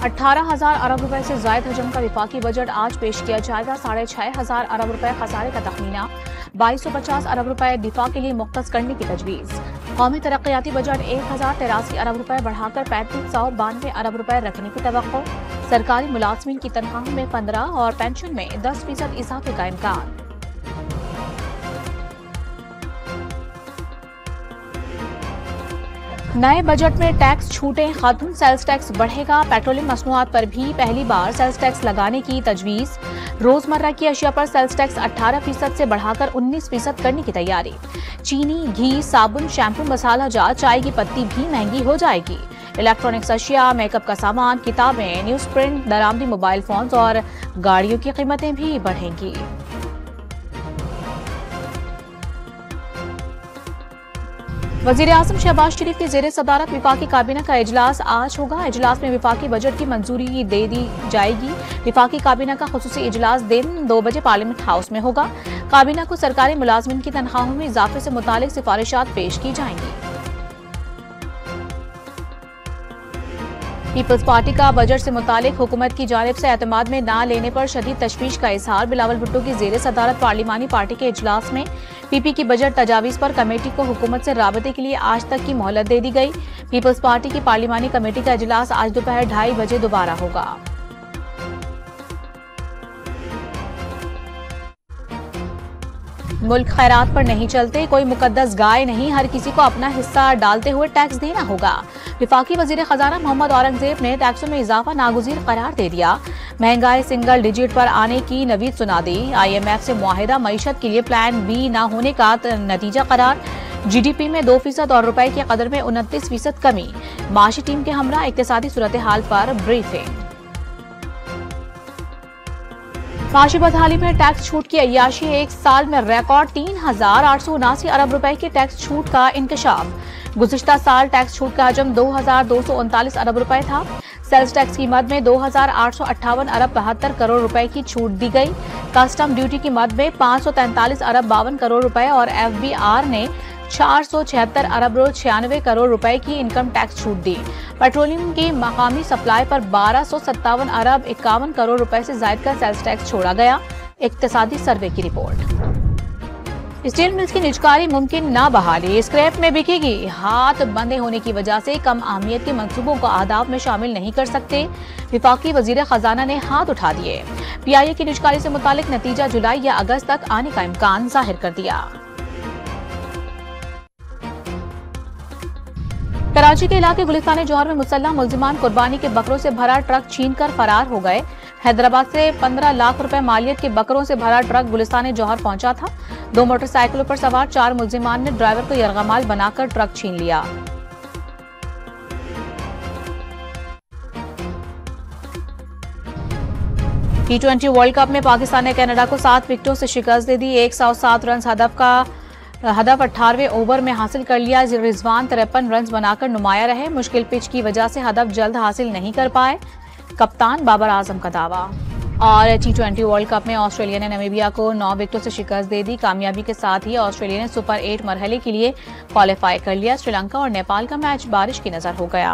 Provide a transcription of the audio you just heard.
18,000 अरब रुपए से जायद हजम का विफाकी बजट आज पेश किया जाएगा। 6,500 अरब रुपए खसारे का तखमीना। 2250 अरब रुपए दिफा के लिए मुख्तस करने की तजवीज। कौमी तरक्याती बजट 1,083 अरब रुपए बढ़ाकर 3592 अरब रुपए रखने की तवक्को। सरकारी मुलाजमीन की तनख्वाह में 15 और पेंशन में 10% इजाफे का इम्कान। नए बजट में टैक्स छूटें खत्म, सेल्स टैक्स बढ़ेगा। पेट्रोलियम मसनूआत पर भी पहली बार सेल्स टैक्स लगाने की तजवीज। रोजमर्रा की अशिया पर सेल्स टैक्स 18% से बढ़ाकर 19% करने की तैयारी। चीनी, घी, साबुन, शैम्पू, मसाला जात, चाय की पत्ती भी महंगी हो जाएगी। इलेक्ट्रॉनिक्स अशिया, मेकअप का सामान, किताबें, न्यूज प्रिंट, दरामदी मोबाइल फोन्स और गाड़ियों की कीमतें भी बढ़ेंगी। वजीर आजम शहबाज शरीफ की जेर सदारत विफाकी काबीना का इजलास आज होगा। इजलास में विफाकी बजट की मंजूरी दे दी जाएगी। विफाकी काबीना का खुसूसी इजलास दिन 2 बजे पार्लियामेंट हाउस में होगा। काबीना को सरकारी मुलाजमिन की तनख्वाहों में इजाफे से मुतालिक सिफारिशात पेश की जाएंगी। पीपल्स पार्टी का बजट से मुतालिक हुकूमत की जानिब से एतमाद में ना लेने पर शदीद तशवीश का इजहार। बिलावल भुट्टो की जेर सदारत पार्लिमानी पार्टी के इजलास में पीपी की बजट तजावीज पर कमेटी को हुकूमत से राबते के लिए आज तक की मोहलत दे दी गई। पीपल्स पार्टी की पार्लिमानी कमेटी का इजलास आज दोपहर 2:30 बजे दोबारा होगा। मुल्क खैरात पर नहीं चलते, कोई मुकद्दस गाय नहीं, हर किसी को अपना हिस्सा डालते हुए टैक्स देना होगा। विफाकी वजीर खजाना मोहम्मद औरंगजेब ने टैक्सों में इजाफा नागुज़ीर करार दे दिया। महंगाई सिंगल डिजिट पर आने की नवीद सुना दी। IMF से मुआहिदा मईशत के लिए प्लान बी न होने का नतीजा करार। GDP में 2% और रुपए की कदर में 29% कमी। माशी टीम के हमरा इक्तिसादी सूरत हाल पर ब्रीफिंग। माशी बदहाली में टैक्स छूट की अय्याशी, एक साल में रिकॉर्ड 3,879 अरब रुपए की टैक्स छूट का इंकशाफ। गुज़िश्ता साल टैक्स छूट का हजम 2,239 अरब रुपए था। सेल्स टैक्स की मद में 2,858 अरब 72 करोड़ रुपए की छूट दी गई। कस्टम ड्यूटी की मद में 543 अरब 52 करोड़ रुपए और FBR ने 476 अरब 96 करोड़ रुपए की इनकम टैक्स छूट दी। पेट्रोलियम की मकामी सप्लाई पर 1257 अरब 51 करोड़ रुपए से जायद का सेल्स टैक्स छोड़ा गया। इक्तिसादी सर्वे की रिपोर्ट। स्टील मिल्स की निजकारी मुमकिन ना बहाली, स्क्रैप में बिकेगी। हाथ बंदे होने की वजह से कम अहमियत के मंसूबों को आदाब में शामिल नहीं कर सकते। विफाकी वजीर खजाना ने हाथ उठा दिए। PIA की निजकारी से मुतालिक नतीजा जुलाई या अगस्त तक आने का इम्कान जाहिर कर दिया। कराची के इलाके गुलिस्तान जौहर में मुसल्लह मुल्जिमान कुर्बानी के बकरों से भरा ट्रक छीनकर फरार हो गए। हैदराबाद से 15 लाख रुपए मालियत के बकरों से भरा ट्रक गुलिस्तान जौहर पहुंचा था। 2 मोटरसाइकिलों पर सवार 4 मुल्जिमान ने ड्राइवर को यरगमाल बनाकर ट्रक छीन लिया। T20 वर्ल्ड कप में पाकिस्तान ने कनाडा को 7 विकेटों से शिकस्त दे दी। 107 रन हदफ 18वें ओवर में हासिल कर लिया। रिजवान 53 रन बनाकर नुमाया रहे। मुश्किल पिच की वजह से हदफ जल्द हासिल नहीं कर पाए, कप्तान बाबर आजम का दावा। और T20 वर्ल्ड कप में ऑस्ट्रेलिया ने नामीबिया को 9 विकेटों से शिकस्त दे दी। कामयाबी के साथ ही ऑस्ट्रेलिया ने सुपर 8 मरहले के लिए क्वालिफाई कर लिया। श्रीलंका और नेपाल का मैच बारिश की नजर हो गया।